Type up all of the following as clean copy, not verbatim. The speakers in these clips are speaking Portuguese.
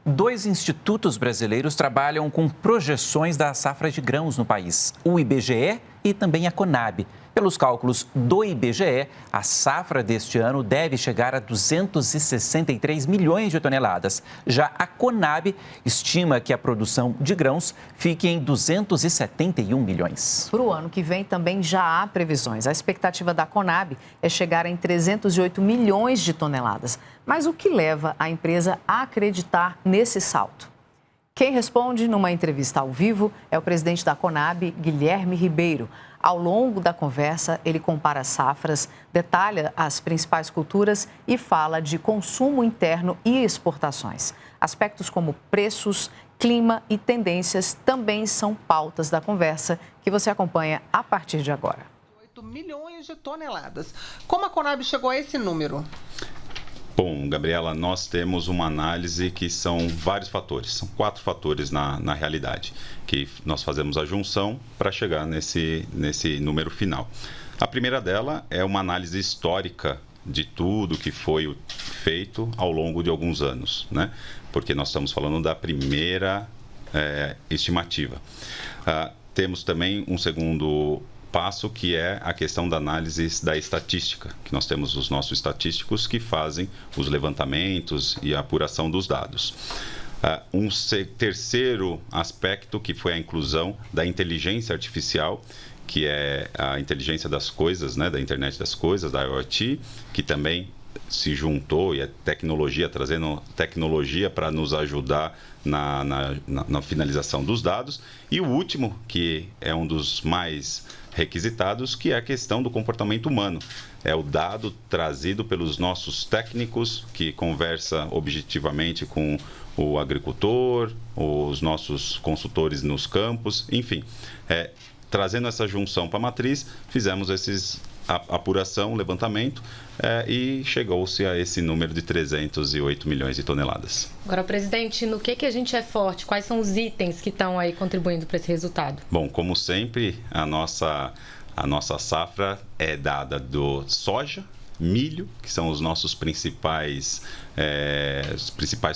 Dois institutos brasileiros trabalham com projeções da safra de grãos no país, o IBGE e também a Conab. Pelos cálculos do IBGE, a safra deste ano deve chegar a 263 milhões de toneladas. Já a Conab estima que a produção de grãos fique em 271 milhões. Para o ano que vem também já há previsões. A expectativa da Conab é chegar em 308 milhões de toneladas. Mas o que leva a empresa a acreditar nesse salto? Quem responde numa entrevista ao vivo é o presidente da Conab, Guilherme Ribeiro. Ao longo da conversa, ele compara safras, detalha as principais culturas e fala de consumo interno e exportações. Aspectos como preços, clima e tendências também são pautas da conversa que você acompanha a partir de agora. 8 milhões de toneladas. Como a Conab chegou a esse número? Bom, Gabriela, nós temos uma análise que são vários fatores, são 4 fatores na realidade, que nós fazemos a junção para chegar nesse número final. A primeira dela é uma análise histórica de tudo que foi feito ao longo de alguns anos, né? Porque nós estamos falando da primeira estimativa. Temos também um segundo passo, que é a questão da análise da estatística, que nós temos os nossos estatísticos que fazem os levantamentos e a apuração dos dados. Terceiro aspecto, que foi a inclusão da inteligência artificial, que é a inteligência das coisas, né, da internet das coisas, da IoT, que também se juntou e é tecnologia, trazendo tecnologia para nos ajudar na finalização dos dados. E o último, que é um dos mais requisitados, que é a questão do comportamento humano. É o dado trazido pelos nossos técnicos, que conversa objetivamente com o agricultor, os nossos consultores nos campos, enfim. Trazendo essa junção para a matriz, fizemos apuração, levantamento, e chegou-se a esse número de 308 milhões de toneladas. Agora, presidente, no que a gente é forte? Quais são os itens que estão aí contribuindo para esse resultado? Bom, como sempre, a nossa safra é dada do soja, milho, que são os nossos principais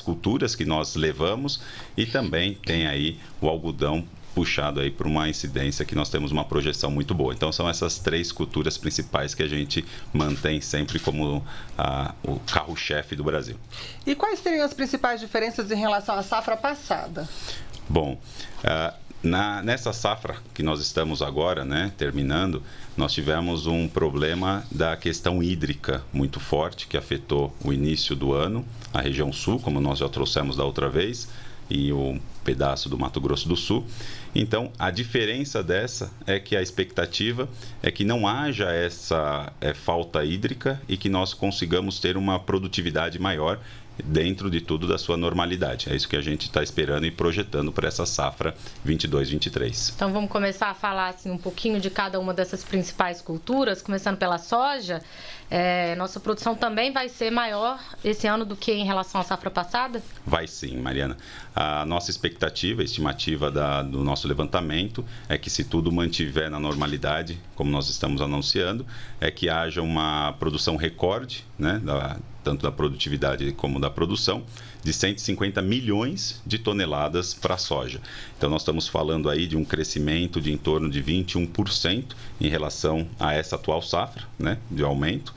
culturas que nós levamos, e também tem aí o algodão, puxado aí por uma incidência que nós temos uma projeção muito boa. Então, são essas 3 culturas principais que a gente mantém sempre como o carro-chefe do Brasil. E quais seriam as principais diferenças em relação à safra passada? Bom, nessa safra que nós estamos agora, né, terminando, nós tivemos um problema da questão hídrica muito forte, que afetou o início do ano, a região sul, como nós já trouxemos da outra vez, e um pedaço do Mato Grosso do Sul. Então, a diferença dessa é que a expectativa é que não haja essa falta hídrica e que nós consigamos ter uma produtividade maior dentro de tudo da sua normalidade. É isso que a gente está esperando e projetando para essa safra 22-23. Então, vamos começar a falar assim, um pouquinho de cada uma dessas principais culturas, começando pela soja. Nossa produção também vai ser maior esse ano do que em relação à safra passada? Vai sim, Mariana. A nossa expectativa, a estimativa do nosso levantamento é que, se tudo mantiver na normalidade, como nós estamos anunciando, é que haja uma produção recorde, né, tanto da produtividade como da produção, de 150 milhões de toneladas para a soja. Então, nós estamos falando aí de um crescimento de em torno de 21% em relação a essa atual safra, né, de aumento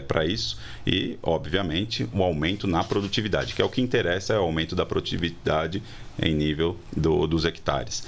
para isso. E, obviamente, o aumento na produtividade, que é o que interessa, é o aumento da produtividade em nível dos hectares.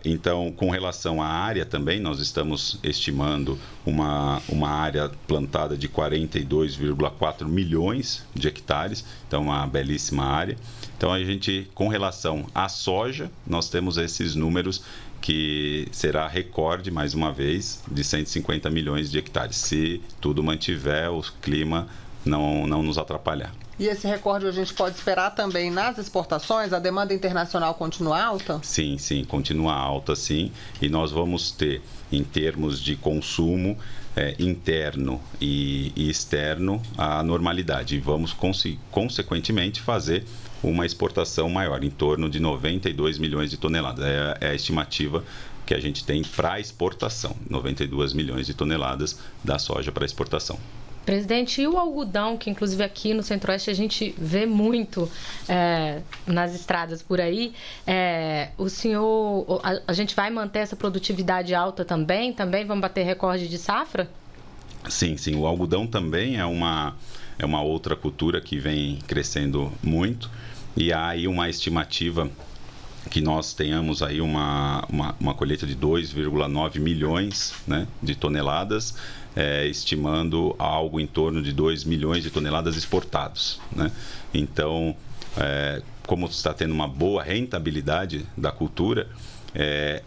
Então, com relação à área também, nós estamos estimando uma área plantada de 42,4 milhões de hectares, então uma belíssima área. Então, a gente, com relação à soja, nós temos esses números que será recorde, mais uma vez, de 150 milhões de hectares, se tudo mantiver o clima não nos atrapalhar. E esse recorde a gente pode esperar também nas exportações? A demanda internacional continua alta? Sim, continua alta, sim. E nós vamos ter, em termos de consumo interno e externo, a normalidade. E vamos, consequentemente, fazer uma exportação maior, em torno de 92 milhões de toneladas. É a estimativa que a gente tem para exportação, 92 milhões de toneladas da soja para exportação. Presidente, e o algodão, que inclusive aqui no Centro-Oeste a gente vê muito nas estradas por aí, a gente vai manter essa produtividade alta também? Também vamos bater recorde de safra? Sim, o algodão também é uma outra cultura que vem crescendo muito, e há aí uma estimativa que nós tenhamos aí uma colheita de 2,9 milhões, né, de toneladas, estimando algo em torno de 2 milhões de toneladas exportados, né? Então, como está tendo uma boa rentabilidade da cultura,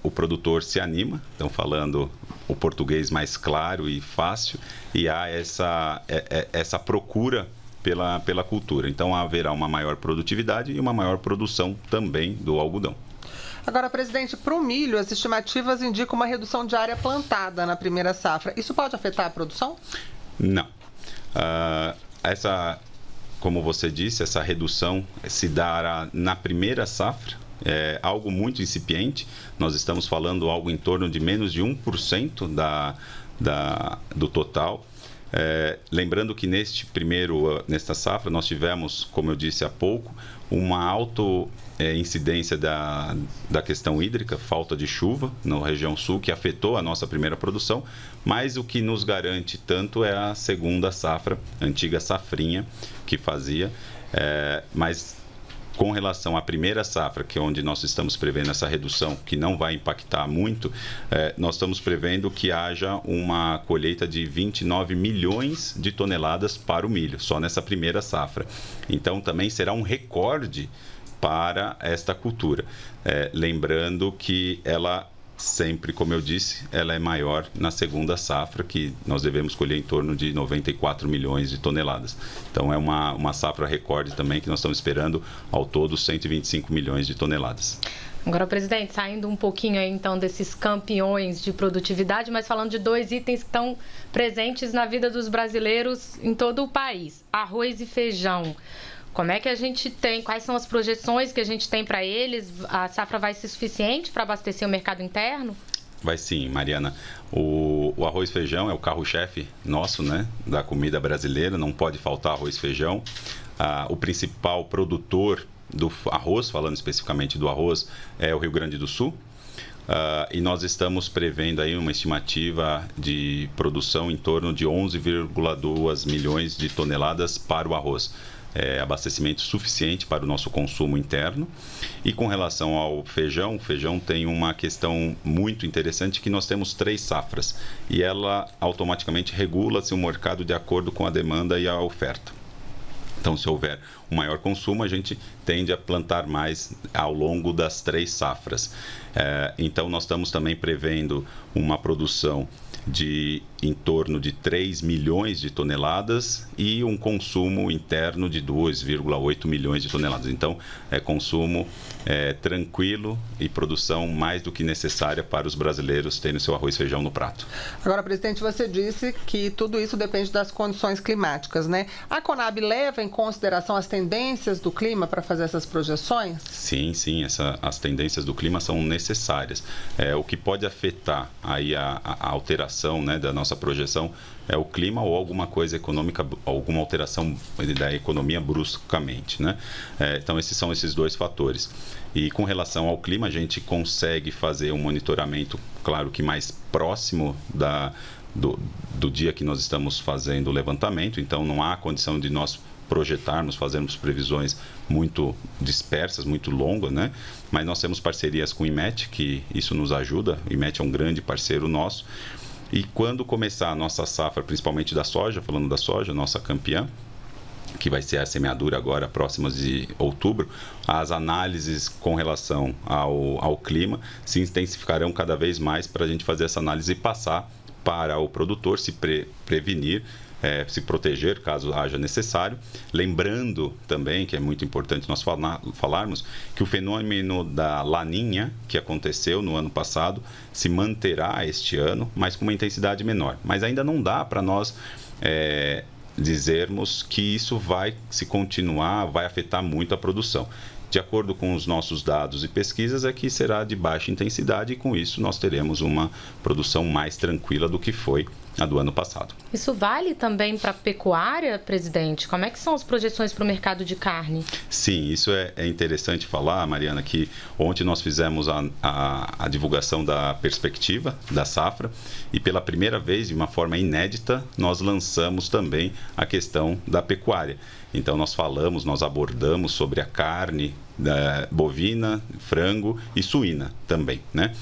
o produtor se anima, então falando o português mais claro e fácil, e há essa procura pela cultura. Então haverá uma maior produtividade e uma maior produção também do algodão. Agora, presidente, para o milho, as estimativas indicam uma redução de área plantada na primeira safra. Isso pode afetar a produção? Não. Como você disse, essa redução se dará na primeira safra. É algo muito incipiente. Nós estamos falando algo em torno de menos de 1% do total. Lembrando que nesta safra nós tivemos, como eu disse há pouco, uma alta incidência da questão hídrica, falta de chuva na região sul, que afetou a nossa primeira produção, mas o que nos garante tanto é a segunda safra, a antiga safrinha que fazia, mas com relação à primeira safra, que é onde nós estamos prevendo essa redução, que não vai impactar muito, nós estamos prevendo que haja uma colheita de 29 milhões de toneladas para o milho, só nessa primeira safra. Então, também será um recorde para esta cultura. Lembrando que ela sempre, como eu disse, ela é maior na segunda safra, que nós devemos colher em torno de 94 milhões de toneladas. Então é uma safra recorde também, que nós estamos esperando ao todo 125 milhões de toneladas. Agora, presidente, saindo um pouquinho aí, então, desses campeões de produtividade, mas falando de dois itens que estão presentes na vida dos brasileiros em todo o país: arroz e feijão. Como é que a gente tem, quais são as projeções que a gente tem para eles? A safra vai ser suficiente para abastecer o mercado interno? Vai sim, Mariana. O arroz e feijão é o carro-chefe nosso, né, da comida brasileira, não pode faltar arroz e feijão. O principal produtor do arroz, falando especificamente do arroz, é o Rio Grande do Sul. E nós estamos prevendo aí uma estimativa de produção em torno de 11,2 milhões de toneladas para o arroz. Abastecimento suficiente para o nosso consumo interno. E com relação ao feijão, o feijão tem uma questão muito interessante, que nós temos 3 safras e ela automaticamente regula-se o mercado de acordo com a demanda e a oferta. Então, se houver um maior consumo, a gente tende a plantar mais ao longo das 3 safras. Então, nós estamos também prevendo uma produção de em torno de 3 milhões de toneladas e um consumo interno de 2,8 milhões de toneladas. Então, é consumo tranquilo e produção mais do que necessária para os brasileiros terem seu arroz e feijão no prato. Agora, presidente, você disse que tudo isso depende das condições climáticas, né? A Conab leva em consideração as tendências do clima para fazer essas projeções? Sim, as tendências do clima são necessárias. O que pode afetar aí a alteração, né, da nossa projeção é o clima ou alguma coisa econômica, alguma alteração da economia bruscamente, né? Então, esses são esses 2 fatores. E com relação ao clima, a gente consegue fazer um monitoramento, claro que mais próximo do dia que nós estamos fazendo o levantamento. Então, não há condição de nós projetarmos, fazermos previsões muito dispersas, muito longas, né? Mas nós temos parcerias com o IMET, que isso nos ajuda. O IMET é um grande parceiro nosso. E quando começar a nossa safra, principalmente da soja, falando da soja, nossa campeã, que vai ser a semeadura agora, próximas de outubro, as análises com relação ao clima se intensificarão cada vez mais para a gente fazer essa análise e passar para o produtor se prevenir, se proteger caso haja necessário. Lembrando também que é muito importante nós falarmos que o fenômeno da Laninha, que aconteceu no ano passado, se manterá este ano, mas com uma intensidade menor. Mas ainda não dá para nós dizermos que isso vai se continuar, vai afetar muito a produção. De acordo com os nossos dados e pesquisas, é que será de baixa intensidade e com isso nós teremos uma produção mais tranquila do que foi a do ano passado. Isso vale também para a pecuária, presidente? Como é que são as projeções para o mercado de carne? Sim, isso é interessante falar, Mariana, que ontem nós fizemos a divulgação da perspectiva da safra e pela primeira vez, de uma forma inédita, nós lançamos também a questão da pecuária. Então nós abordamos sobre a carne bovina, frango e suína também, né?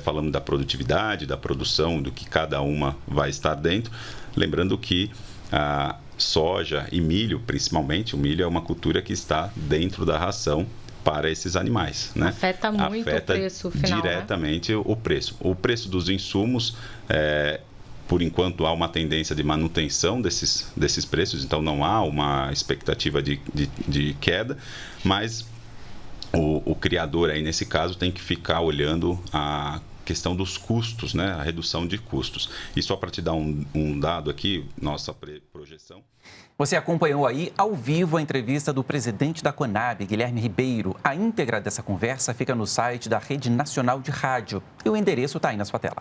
Falando da produtividade, da produção, do que cada uma vai estar dentro. Lembrando que a soja e milho, principalmente, o milho é uma cultura que está dentro da ração para esses animais, né? Afeta muito o preço final, diretamente, né? O preço. O preço dos insumos, por enquanto, há uma tendência de manutenção desses preços, então não há uma expectativa de queda, mas o criador aí, nesse caso, tem que ficar olhando a questão dos custos, né? A redução de custos. E só para te dar um dado aqui, nossa projeção. Você acompanhou aí ao vivo a entrevista do presidente da Conab, Guilherme Ribeiro. A íntegra dessa conversa fica no site da Rede Nacional de Rádio e o endereço está aí na sua tela.